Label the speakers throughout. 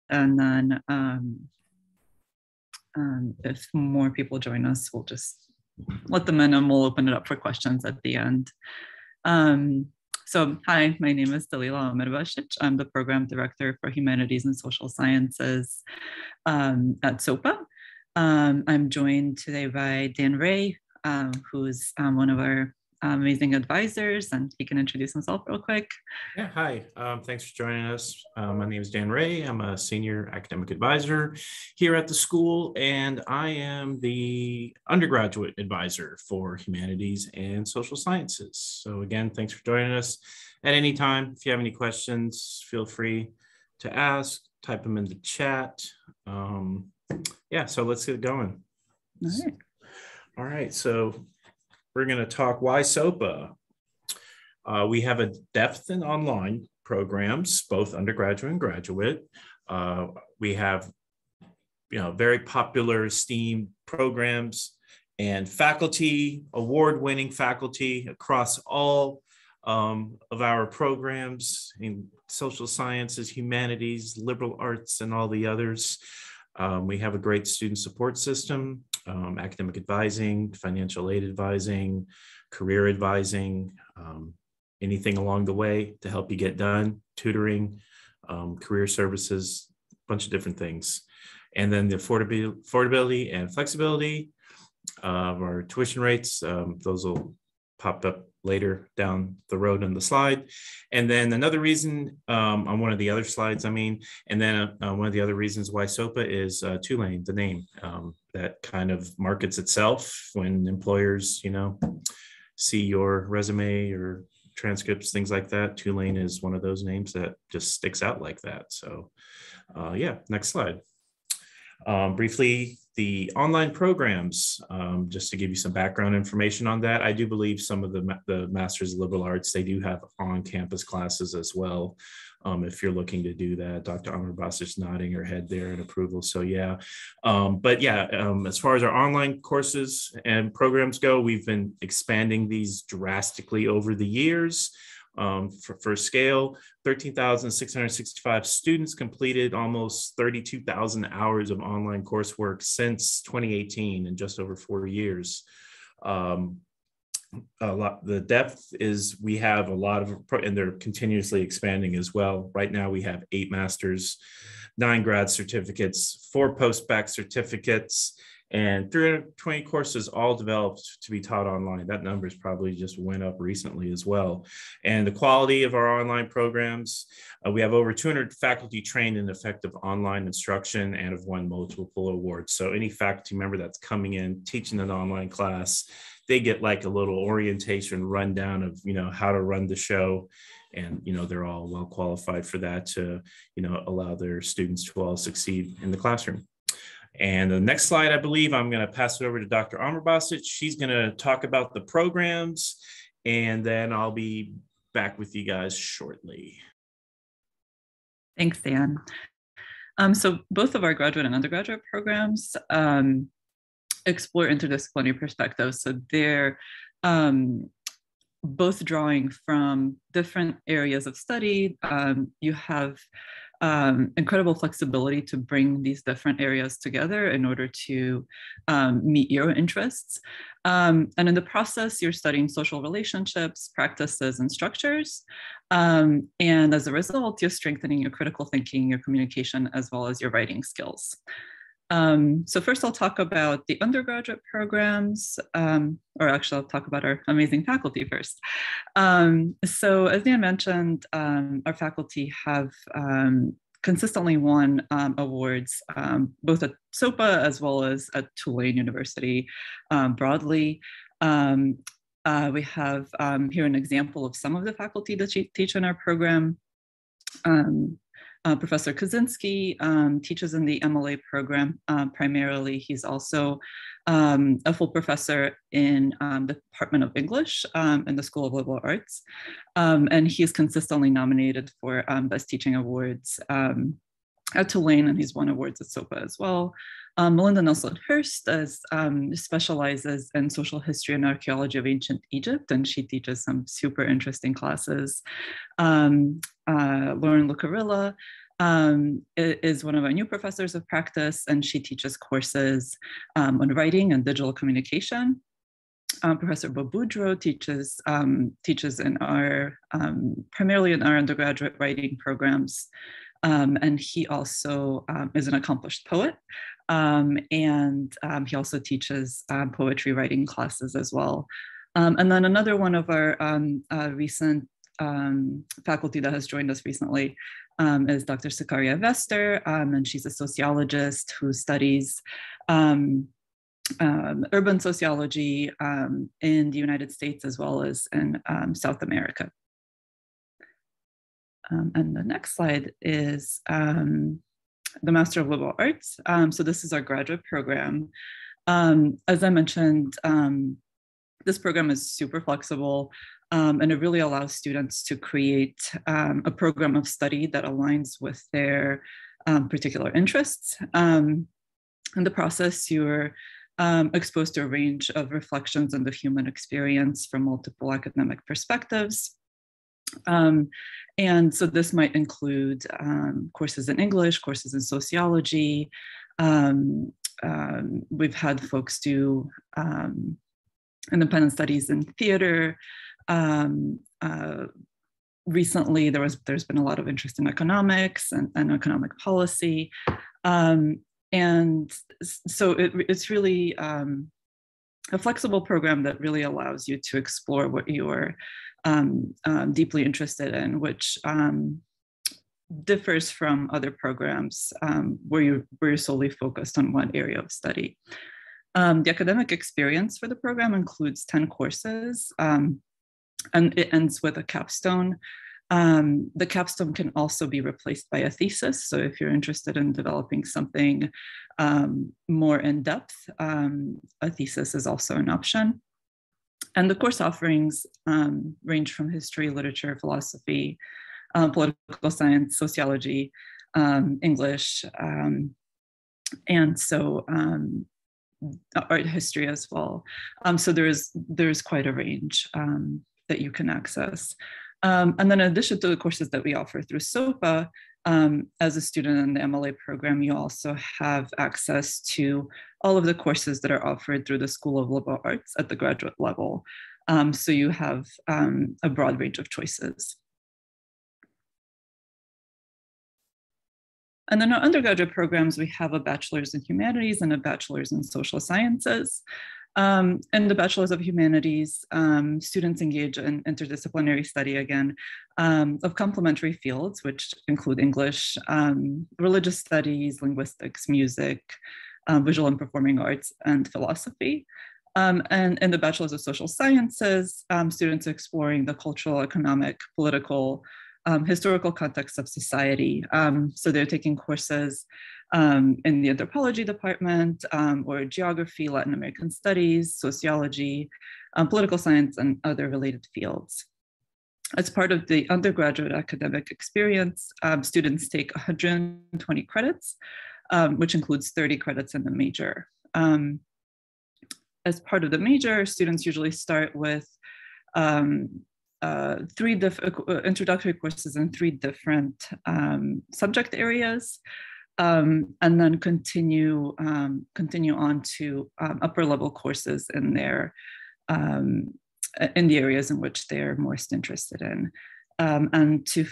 Speaker 1: and then if more people join us, we'll just let them in and we'll open it up for questions at the end. So hi, my name is Dalila Omerbasic. I'm the Program Director for Humanities and Social Sciences at Sopa. I'm joined today by Dan Ray, who's one of our amazing advisors, and he can introduce himself real quick.
Speaker 2: Yeah, hi. Thanks for joining us. My name is Dan Ray. I'm a senior academic advisor here at the school, and I am the undergraduate advisor for Humanities and Social Sciences. So again, thanks for joining us. At any time, if you have any questions, feel free to ask, type them in the chat. Yeah, so let's get going. All right, so we're going to talk why Sopa. We have a depth in online programs, both undergraduate and graduate. We have, very popular esteemed programs and faculty, award-winning faculty across all of our programs in social sciences, humanities, liberal arts, and all the others. We have a great student support system, academic advising, financial aid advising, career advising, anything along the way to help you get done, tutoring, career services, a bunch of different things. And then the affordability and flexibility of our tuition rates, those will pop up later down the road on the slide. And then another reason on one of the other slides, and then one of the other reasons why Sopa is Tulane, the name that kind of markets itself when employers, see your resume or transcripts, things like that. Tulane is one of those names that just sticks out like that. So yeah, next slide. Briefly, the online programs, just to give you some background information on that. I do believe some of the Masters of Liberal Arts, they do have on-campus classes as well. If you're looking to do that, Dr. Amarbas is nodding her head there in approval. So yeah, but yeah, as far as our online courses and programs go, we've been expanding these drastically over the years. For scale, 13,665 students completed almost 32,000 hours of online coursework since 2018 in just over 4 years. The depth is we have a lot of, and they're continuously expanding as well. Right now we have 8 masters, 9 grad certificates, 4 post-bac certificates, and 320 courses all developed to be taught online. That number's probably just went up recently as well. And the quality of our online programs, we have over 200 faculty trained in effective online instruction and have won multiple awards. So any faculty member that's coming in, teaching an online class, they get like a little orientation rundown of, how to run the show. And, they're all well qualified for that to, allow their students to all succeed in the classroom. And the next slide, I believe I'm going to pass it over to Dr. Amarbasic. She's going to talk about the programs, and then I'll be back with you guys shortly.
Speaker 1: Thanks, Dan. So both of our graduate and undergraduate programs explore interdisciplinary perspectives. So they're both drawing from different areas of study. You have incredible flexibility to bring these different areas together in order to meet your interests. And in the process, you're studying social relationships, practices, and structures. And as a result, you're strengthening your critical thinking, your communication, as well as your writing skills. So first I'll talk about the undergraduate programs, or actually I'll talk about our amazing faculty first. So as Dan mentioned, our faculty have consistently won awards, both at Sopa as well as at Tulane University broadly. We have here an example of some of the faculty that teach in our program. Professor Kaczynski teaches in the MLA program primarily. He's also a full professor in the Department of English in the School of Liberal Arts. And he's consistently nominated for Best Teaching Awards at Tulane, and he's won awards at Sopa as well. Melinda Hirst specializes in social history and archaeology of ancient Egypt, and she teaches some super interesting classes. Lauren Lucarilla is one of our new professors of practice, and she teaches courses on writing and digital communication. Professor Boboudreau teaches in our primarily in our undergraduate writing programs, and he also is an accomplished poet, and he also teaches poetry writing classes as well. And then another one of our recent faculty that has joined us recently is Dr. Sikaria Vester, and she's a sociologist who studies urban sociology in the United States as well as in South America. And the next slide is the Master of Liberal Arts. So this is our graduate program. As I mentioned, this program is super flexible, and it really allows students to create a program of study that aligns with their particular interests. In the process, you're exposed to a range of reflections on the human experience from multiple academic perspectives. And so this might include courses in English, courses in sociology. We've had folks do independent studies in theater. Recently, there's been a lot of interest in economics and economic policy. And so it's really a flexible program that really allows you to explore what you're deeply interested in, which differs from other programs where you're solely focused on one area of study. The academic experience for the program includes 10 courses, and it ends with a capstone. The capstone can also be replaced by a thesis. So if you're interested in developing something more in depth, a thesis is also an option. And the course offerings range from history, literature, philosophy, political science, sociology, English, and so art history as well. So there's quite a range that you can access. And then in addition to the courses that we offer through Sopa, as a student in the MLA program, you also have access to all of the courses that are offered through the School of Liberal Arts at the graduate level. So you have a broad range of choices. And then our undergraduate programs, we have a bachelor's in humanities and a bachelor's in social sciences. In the Bachelor's of Humanities, students engage in interdisciplinary study again of complementary fields, which include English, religious studies, linguistics, music, visual and performing arts, and philosophy. And in the Bachelor's of Social Sciences, students are exploring the cultural, economic, political, historical context of society. So they're taking courses in the anthropology department, or geography, Latin American studies, sociology, political science, and other related fields. As part of the undergraduate academic experience, students take 120 credits, which includes 30 credits in the major. As part of the major, students usually start with introductory courses in 3 different subject areas, and then continue on to upper level courses in the areas in which they're most interested in. And to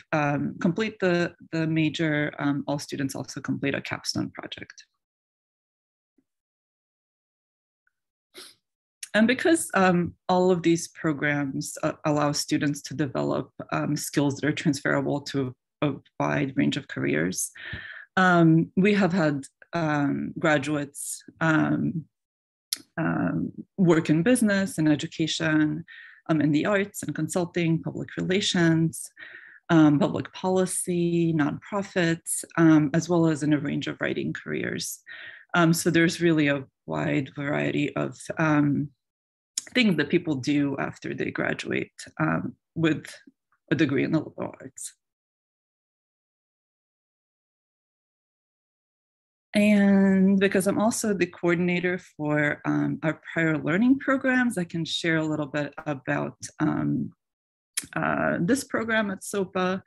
Speaker 1: complete the major, all students also complete a capstone project. And because all of these programs allow students to develop skills that are transferable to a wide range of careers, we have had graduates work in business and education, in the arts and consulting, public relations, public policy, nonprofits, as well as in a range of writing careers. So there's really a wide variety of things that people do after they graduate with a degree in the liberal arts. And because I'm also the coordinator for our prior learning programs, I can share a little bit about this program at Sopa.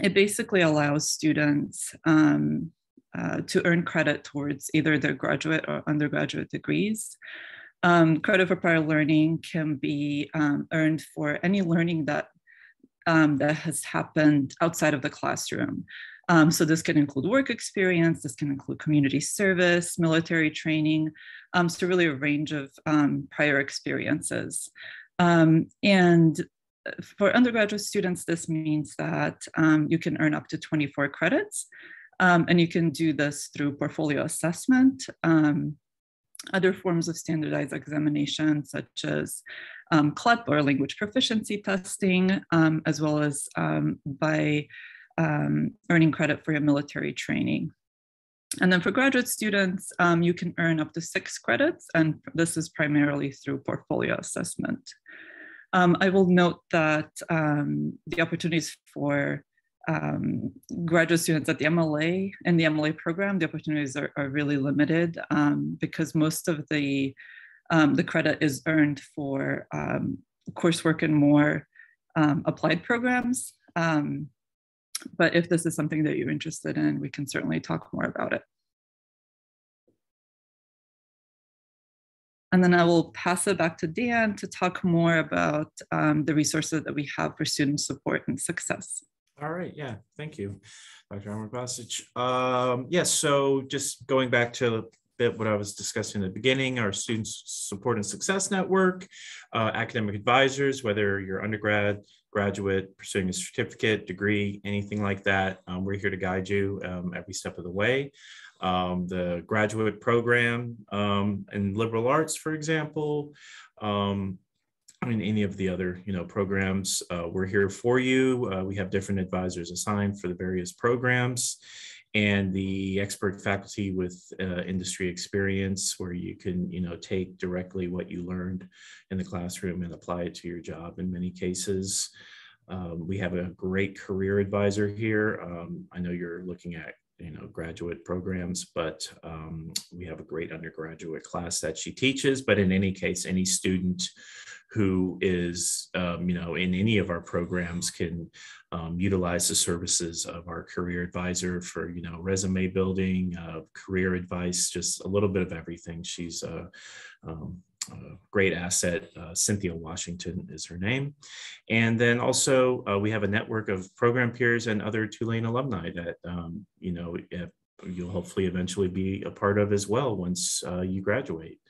Speaker 1: it basically allows students to earn credit towards either their graduate or undergraduate degrees. Credit for prior learning can be earned for any learning that has happened outside of the classroom. So this can include work experience, this can include community service, military training, so really a range of prior experiences. And for undergraduate students, this means that you can earn up to 24 credits, and you can do this through portfolio assessment, other forms of standardized examination, such as CLEP or language proficiency testing, as well as by earning credit for your military training. And then for graduate students, you can earn up to 6 credits, and this is primarily through portfolio assessment. I will note that the opportunities for graduate students at the MLA and the MLA program, the opportunities are really limited because most of the credit is earned for coursework in more applied programs. But if this is something that you're interested in, we can certainly talk more about it. And then I will pass it back to Dan to talk more about the resources that we have for student support and success.
Speaker 2: All right, yeah, thank you, Dr. Amar-Basic. Yes, so just going back to a bit what I was discussing in the beginning, our Student Support and Success Network, academic advisors, whether you're undergrad, graduate, pursuing a certificate, degree, anything like that, we're here to guide you every step of the way. The graduate program in liberal arts, for example, I mean, any of the other, programs, we're here for you. We have different advisors assigned for the various programs, and the expert faculty with industry experience, where you can, take directly what you learned in the classroom and apply it to your job in many cases. We have a great career advisor here. I know you're looking at graduate programs, but we have a great undergraduate class that she teaches. But in any case, any student who is, in any of our programs can utilize the services of our career advisor for, resume building, career advice, just a little bit of everything. She's a great asset. Cynthia Washington is her name. And then also we have a network of program peers and other Tulane alumni that, you'll hopefully eventually be a part of as well once you graduate.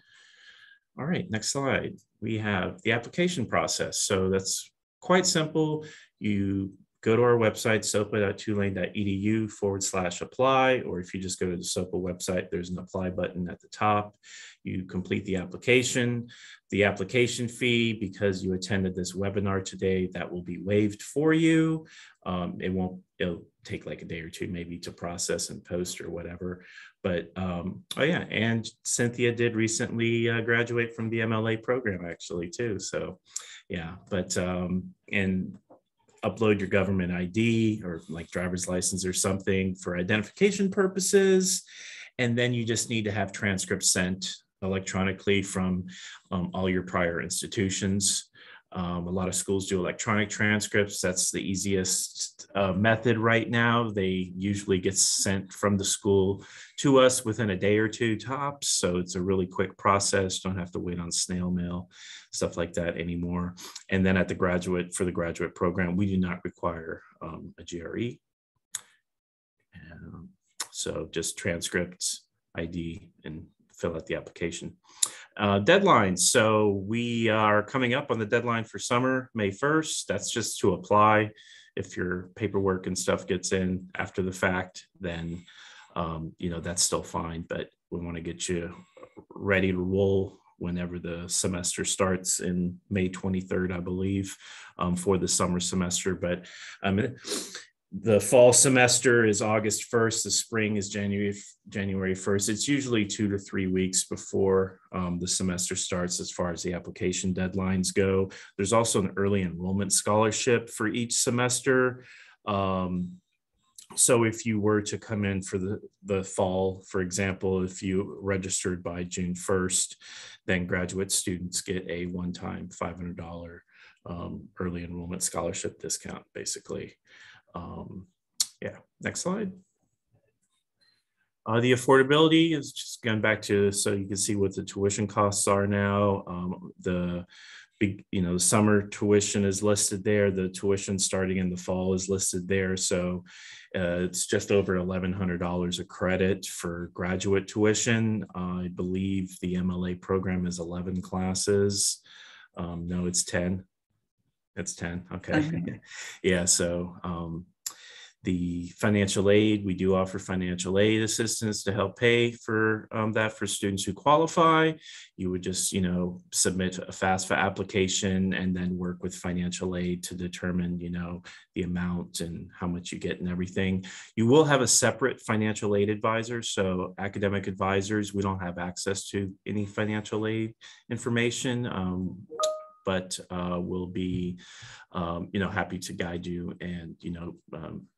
Speaker 2: All right, next slide. We have the application process. So that's quite simple. You go to our website, sopa.tulane.edu/apply, or if you just go to the Sopa website, there's an apply button at the top. You complete the application. The application fee, because you attended this webinar today, that will be waived for you. It'll take like a day or two maybe to process and post or whatever. But oh yeah, and Cynthia did recently graduate from the MLA program actually too. So yeah, but and upload your government ID or like driver's license or something for identification purposes. And then you just need to have transcripts sent electronically from all your prior institutions. A lot of schools do electronic transcripts. That's the easiest method right now. They usually get sent from the school to us within a day or two tops. So it's a really quick process. Don't have to wait on snail mail, stuff like that anymore. And then for the graduate program, we do not require a GRE. So just transcripts, ID, and fill out the application. Deadlines. So we are coming up on the deadline for summer, May 1st. That's just to apply. If your paperwork and stuff gets in after the fact, then, that's still fine. But we want to get you ready to roll whenever the semester starts in May 23rd, I believe, for the summer semester. But the fall semester is August 1st. The spring is January 1st. It's usually 2 to 3 weeks before the semester starts as far as the application deadlines go. There's also an early enrollment scholarship for each semester. So if you were to come in for the fall, for example, if you registered by June 1st, then graduate students get a one-time $500 early enrollment scholarship discount, basically. Yeah, next slide. The affordability is just going back to, so you can see what the tuition costs are now. The big, the summer tuition is listed there. The tuition starting in the fall is listed there. So it's just over $1,100 a credit for graduate tuition. I believe the MLA program is 11 classes. No, it's 10. It's 10. Okay. Yeah. So the financial aid, we do offer financial aid assistance to help pay for that for students who qualify. You would just, submit a FAFSA application and then work with financial aid to determine, the amount and how much you get and everything. You will have a separate financial aid advisor. So academic advisors, we don't have access to any financial aid information. But we'll be, happy to guide you and,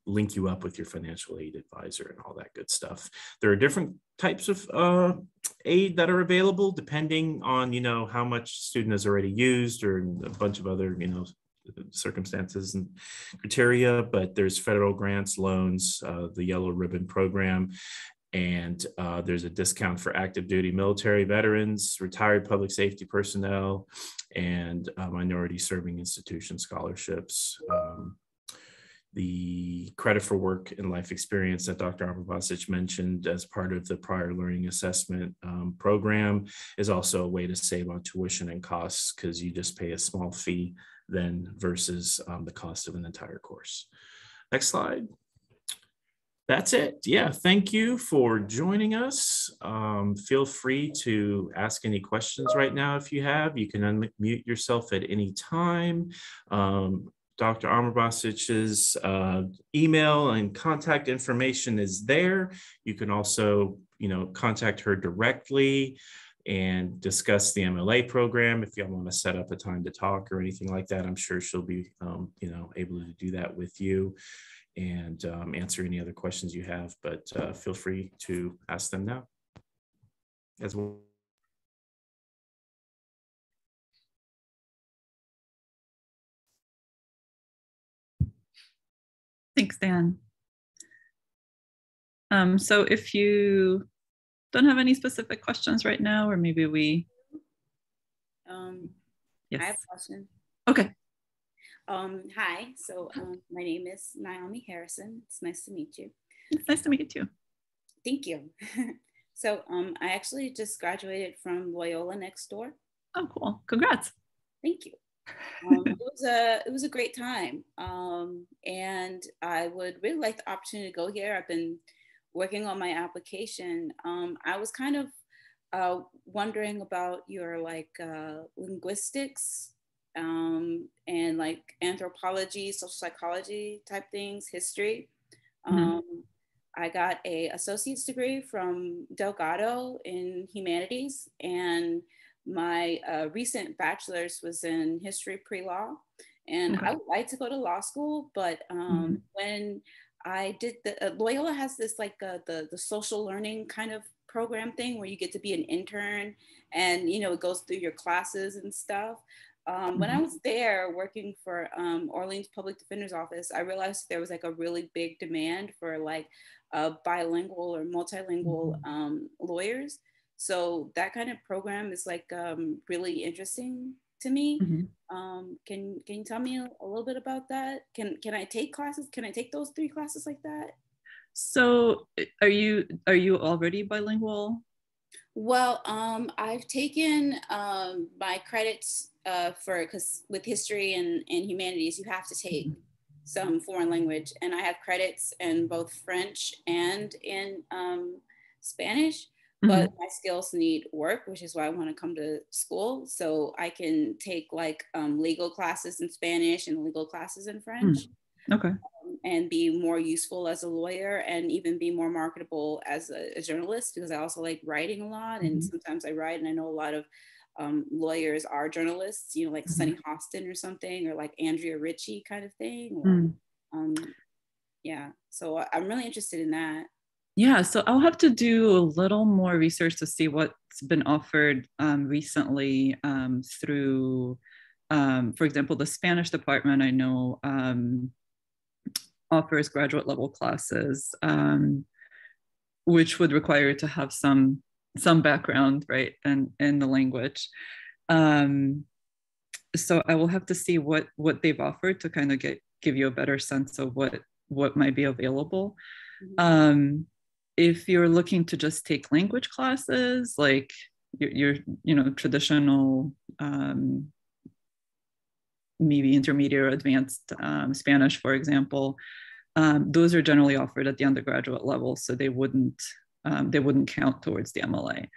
Speaker 2: link you up with your financial aid advisor and all that good stuff. There are different types of aid that are available depending on, how much student has already used or a bunch of other, circumstances and criteria, but there's federal grants, loans, the Yellow Ribbon program. And there's a discount for active duty military veterans, retired public safety personnel, and minority serving institution scholarships. The credit for work and life experience that Dr. Amrbasic mentioned as part of the prior learning assessment program is also a way to save on tuition and costs because you just pay a small fee then versus the cost of an entire course. Next slide. That's it. Yeah, thank you for joining us. Feel free to ask any questions right now if you have. You can unmute yourself at any time. Dr. Amrbasic's email and contact information is there. You can also, contact her directly and discuss the MLA program if you want to set up a time to talk or anything like that. I'm sure she'll be, able to do that with you and answer any other questions you have, but feel free to ask them now as well.
Speaker 1: Thanks, Dan. So if you don't have any specific questions right now, or maybe we...
Speaker 3: Yes. I have a question.
Speaker 1: Okay.
Speaker 3: Hi, so my name is Naomi Harrison. It's nice to meet you.
Speaker 1: It's nice to meet you too.
Speaker 3: Thank you. So I actually just graduated from Loyola next door.
Speaker 1: Oh, cool. Congrats.
Speaker 3: Thank you. It was a great time. And I would really like the opportunity to go here. I've been working on my application. I was kind of wondering about your linguistics and like anthropology, social psychology type things, history. I got an associate's degree from Delgado in Humanities, and my recent bachelor's was in history pre-law. And I would like to go to law school, but when I did Loyola has this the social learning kind of program thing where you get to be an intern and, it goes through your classes and stuff. When I was there working for Orleans Public Defender's Office, I realized there was a really big demand for bilingual or multilingual lawyers. So that kind of program is really interesting to me. Can you tell me a little bit about that? Can I take classes? Can I take those 3 classes like that?
Speaker 1: So are you already bilingual?
Speaker 3: Well, I've taken my credits because with history and humanities, you have to take some foreign language, and I have credits in both French and in Spanish, but my skills need work, which is why I want to come to school. So I can take legal classes in Spanish and legal classes in French.
Speaker 1: Okay.
Speaker 3: And be more useful as a lawyer and even be more marketable as a journalist, because I also like writing a lot. And sometimes I write, and I know a lot of lawyers are journalists, like Sunny Hostin or something, or like Andrea Ritchie kind of thing. Or, yeah, so I'm really interested in that.
Speaker 1: Yeah, so I'll have to do a little more research to see what's been offered recently through, for example, the Spanish department. I know offers graduate level classes, which would require you to have some background, right, in the language. So I will have to see what they've offered to kind of give you a better sense of what might be available. If you're looking to just take language classes, like your traditional maybe intermediate or advanced Spanish, for example, those are generally offered at the undergraduate level, so they wouldn't count towards the MLA.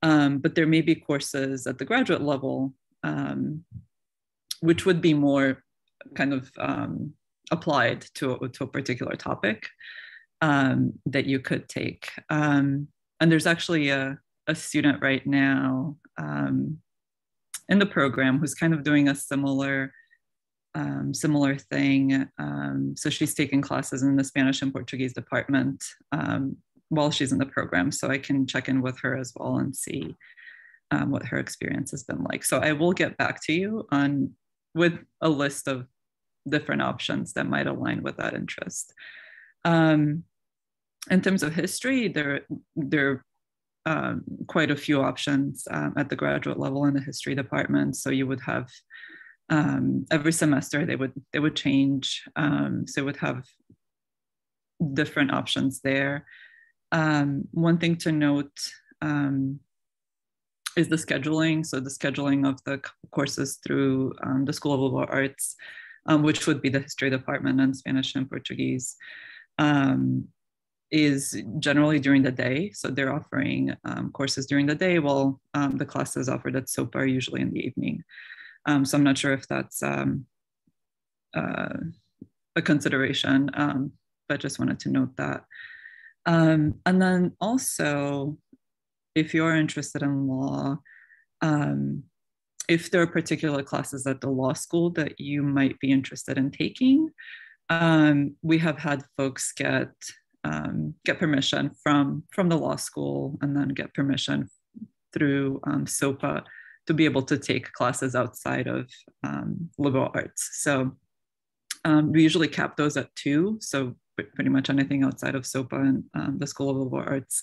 Speaker 1: But there may be courses at the graduate level, which would be more kind of applied to a particular topic that you could take. And there's actually a student right now in the program who's kind of doing a similar thing. So she's taking classes in the Spanish and Portuguese department while she's in the program. So I can check in with her as well and see what her experience has been like. So I will get back to you with a list of different options that might align with that interest. In terms of history, there are quite a few options at the graduate level in the history department. So you would have every semester they would change. So would have different options there. One thing to note is the scheduling. So the scheduling of the courses through the School of Liberal Arts, which would be the history department and Spanish and Portuguese, is generally during the day. So they're offering courses during the day, while the classes offered at Sopa are usually in the evening. So I'm not sure if that's a consideration, but just wanted to note that. And then also, if you're interested in law, if there are particular classes at the law school that you might be interested in taking, we have had folks get permission from the law school and then get permission through Sopa to be able to take classes outside of liberal arts. So we usually cap those at 2. So pretty much anything outside of Sopa and the School of Liberal Arts,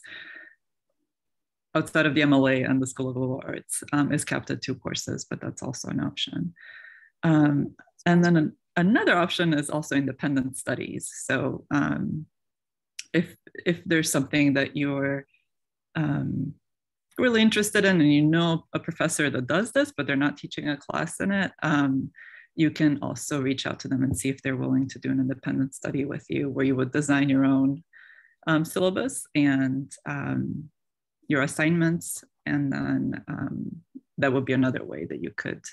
Speaker 1: outside of the MLA and the School of Liberal Arts, is capped at 2 courses, but that's also an option. And then another option is also independent studies. So if there's something that you're really interested in and you know a professor that does this, but they're not teaching a class in it, you can also reach out to them and see if they're willing to do an independent study with you, where you would design your own syllabus and your assignments, and then that would be another way that you could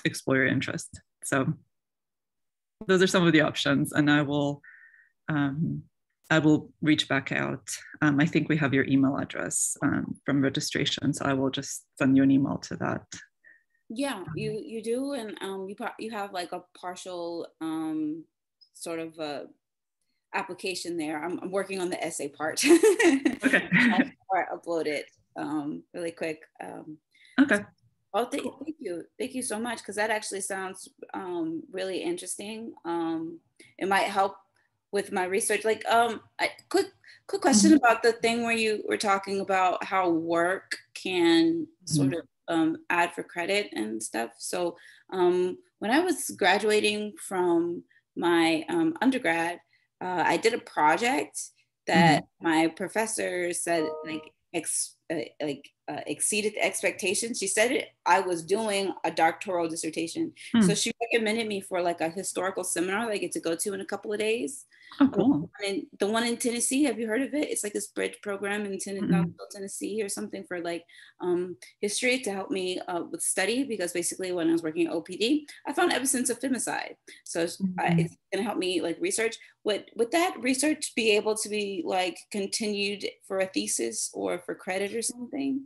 Speaker 1: explore your interest. So those are some of the options, and I will reach back out. I think we have your email address from registration, so I will just send you an email to that.
Speaker 3: Yeah, you do, and you have like a partial sort of application there. I'm working on the essay part.
Speaker 1: Okay.
Speaker 3: I'll upload it really quick.
Speaker 1: Okay.
Speaker 3: Oh, thank you so much, because that actually sounds really interesting. It might help with my research. Like, quick question about the thing where you were talking about how work can sort of add for credit and stuff. So when I was graduating from my undergrad, I did a project that my professor said exceeded the expectations. She said I was doing a doctoral dissertation. So she recommended me for like a historical seminar that I get to go to in a couple of days.
Speaker 1: Oh, cool.
Speaker 3: The one in Tennessee, have you heard of it? It's like this bridge program in Tennessee or something for like history to help me with study, because basically when I was working at OPD, I found evidence of femicide. So it's gonna help me like research. Would that research be able to be like continued for a thesis or for credit or something?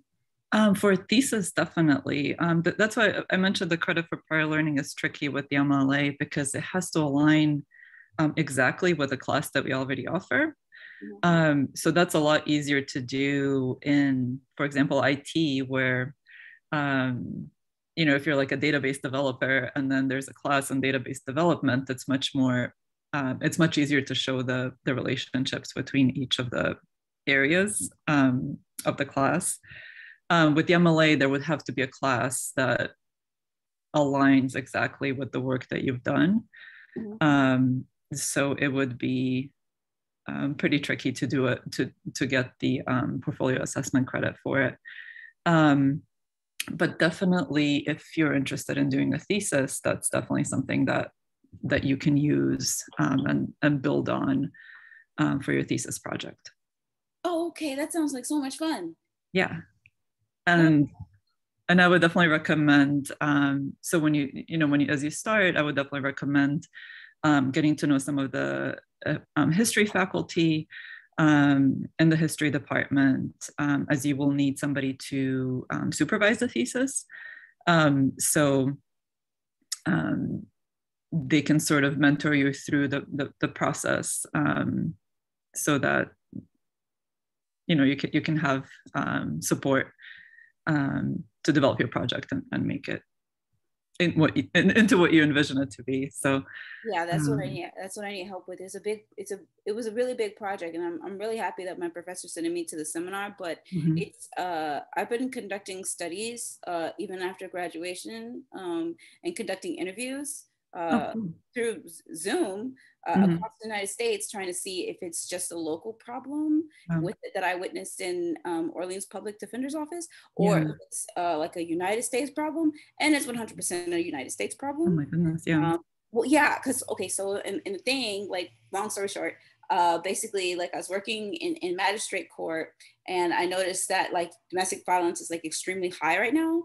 Speaker 1: For a thesis, definitely. That's why I mentioned the credit for prior learning is tricky with the MLA, because it has to align exactly with the class that we already offer. So that's a lot easier to do in, for example, IT, where if you're like a database developer and then there's a class in database development, it's much more, it's much easier to show the relationships between each of the areas of the class. With the MLA, there would have to be a class that aligns exactly with the work that you've done. So it would be pretty tricky to do it, to get the portfolio assessment credit for it. But definitely, if you're interested in doing a thesis, that's definitely something that you can use and build on for your thesis project.
Speaker 3: Oh, okay, that sounds like so much fun.
Speaker 1: Yeah, and I would definitely recommend. So when you as you start, I would definitely recommend getting to know some of the history faculty in the history department, as you will need somebody to supervise the thesis. So they can sort of mentor you through the process, so that you can have support to develop your project and make it into what you envision it to be. So
Speaker 3: yeah, that's what I need. That's what I need help with. It was a really big project, and I'm really happy that my professor sent me to the seminar. But it's I've been conducting studies even after graduation, and conducting interviews through Zoom across the United States, trying to see if it's just a local problem that I witnessed in Orleans Public Defender's Office, or if it's like a United States problem, and it's 100% a United States problem.
Speaker 1: Oh my goodness, yeah.
Speaker 3: Well, yeah, because, okay, so in the thing, like, long story short, basically, like, I was working in magistrate court, and I noticed that, like, domestic violence is, like, extremely high right now,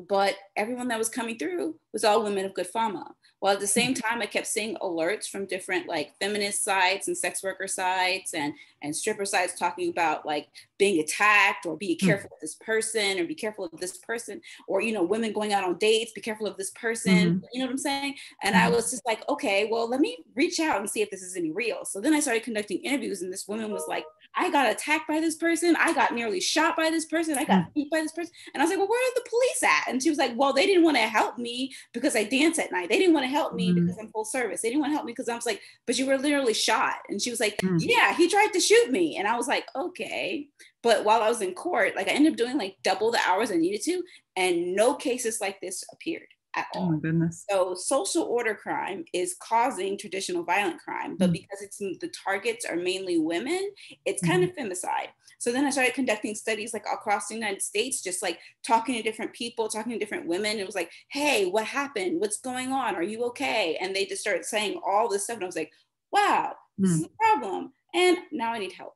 Speaker 3: but everyone that was coming through was all women of good fama. While at the same time, I kept seeing alerts from different, like, feminist sites and sex worker sites and stripper sites talking about, like, being attacked, or be careful of this person, or be careful of this person, or, women going out on dates, be careful of this person, you know what I'm saying? And I was just like, okay, well, let me reach out and see if this is any real. So then I started conducting interviews, and this woman was like, I got attacked by this person. I got nearly shot by this person. I got beat by this person. And I was like, well, where are the police at? And she was like, well, they didn't want to help me because I dance at night. They didn't want to help me because I'm full service. They didn't want to help me because I was like, but you were literally shot. And she was like, yeah, he tried to shoot me. And I was like, okay. But while I was in court, like, I ended up doing like double the hours I needed to, and no cases like this appeared at all.
Speaker 1: Oh my goodness.
Speaker 3: So social order crime is causing traditional violent crime, but because the targets are mainly women, it's kind of femicide. So then I started conducting studies like across the United States, just like talking to different people, talking to different women. It was like, hey, what happened? What's going on? Are you okay? And they just started saying all this stuff. And I was like, wow, this is a problem. And now I need help,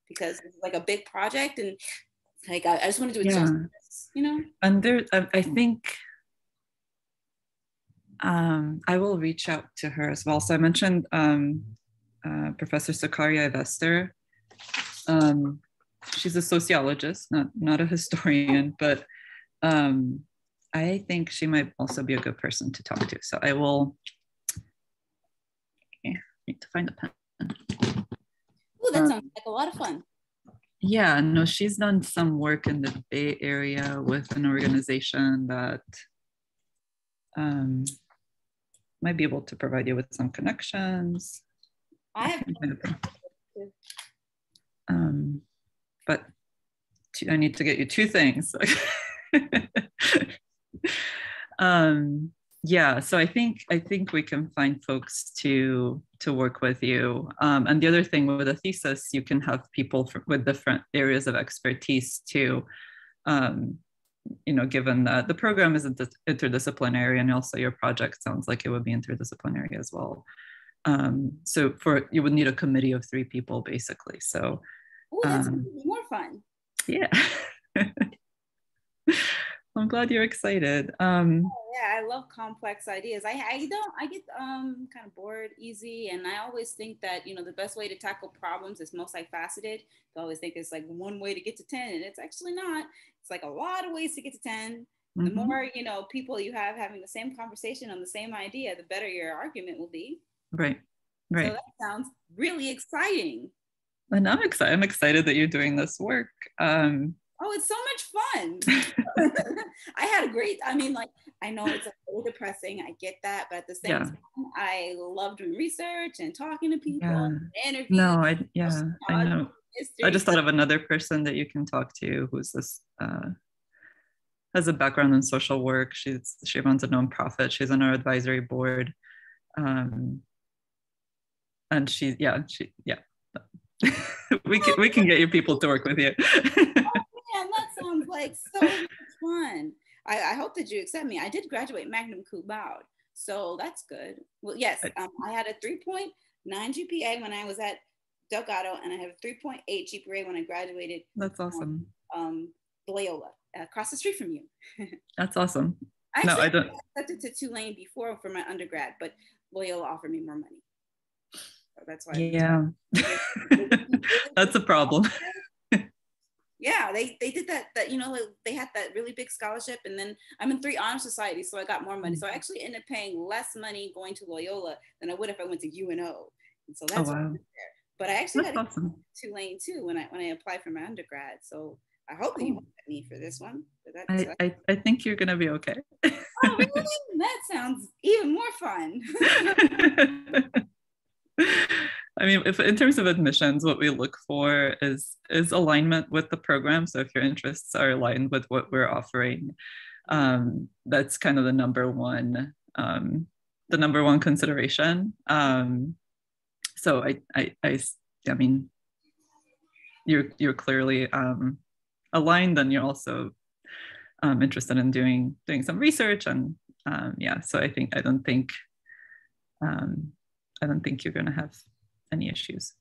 Speaker 3: because it's like a big project, and like I just want to do it justice,
Speaker 1: And there, I think I will reach out to her as well. So I mentioned Professor Sikaria Vester. She's a sociologist, not a historian, but I think she might also be a good person to talk to. So I will need to find a pen.
Speaker 3: Oh, that sounds like a lot of fun.
Speaker 1: Yeah, no, she's done some work in the Bay Area with an organization that might be able to provide you with some connections.
Speaker 3: I have.
Speaker 1: But I need to get you two things. Yeah, so I think we can find folks to work with you. And the other thing with a thesis, you can have people with different areas of expertise too. Given that the program is interdisciplinary, and also your project sounds like it would be interdisciplinary as well. So you would need a committee of 3 people basically. So
Speaker 3: that's more fun.
Speaker 1: Yeah. I'm glad you're excited.
Speaker 3: Yeah, I love complex ideas. I get kind of bored easy, and I always think that the best way to tackle problems is multifaceted. I always think it's like one way to get to 10, and it's actually not. It's like a lot of ways to get to 10. The more people you have having the same conversation on the same idea, the better your argument will be.
Speaker 1: Right.
Speaker 3: So that sounds really exciting.
Speaker 1: And I'm excited that you're doing this work.
Speaker 3: Oh, it's so much fun. I had a great, I mean, like, I know it's a little depressing. I get that. But at the same time, I love doing research and talking to people, interviews.
Speaker 1: No, I know.
Speaker 3: History.
Speaker 1: I just thought of another person that you can talk to who's this, has a background in social work. She runs a nonprofit. She's on our advisory board. And we can get you people to work with you.
Speaker 3: Man, that sounds like so much fun. I hope that you accept me. I did graduate magna cum laude, so that's good. Well, yes, I had a 3.9 GPA when I was at Delgado, and I have a 3.8 GPA when I graduated.
Speaker 1: That's awesome.
Speaker 3: Loyola, across the street from you.
Speaker 1: That's awesome.
Speaker 3: Actually,
Speaker 1: no, I don't.
Speaker 3: I accepted to Tulane before for my undergrad, but Loyola offered me more money. So that's why.
Speaker 1: Yeah, that's a problem.
Speaker 3: Yeah, they did that, you know, they had that really big scholarship, and then I'm in 3 honor societies, so I got more money. So I actually ended up paying less money going to Loyola than I would if I went to UNO. And so that's why I went there. But I actually got awesome. Tulane too when I applied for my undergrad. So I hope that you want me for this one.
Speaker 1: I think you're gonna be okay.
Speaker 3: Oh, really? That sounds even more fun.
Speaker 1: I mean, if in terms of admissions, what we look for is alignment with the program. So if your interests are aligned with what we're offering, that's kind of the number one consideration. So I mean, you're clearly aligned, and you're also interested in doing some research, and so I don't think you're going to have any issues.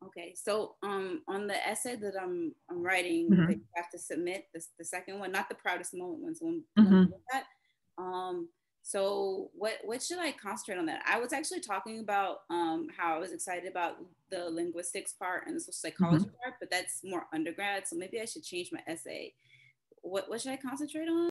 Speaker 3: Okay, so on the essay that I'm writing, that you have to submit, the second one, not the proudest moment one, so that. So what should I concentrate on that? I was actually talking about how I was excited about the linguistics part and the social psychology part, but that's more undergrad, so maybe I should change my essay. What should I concentrate on?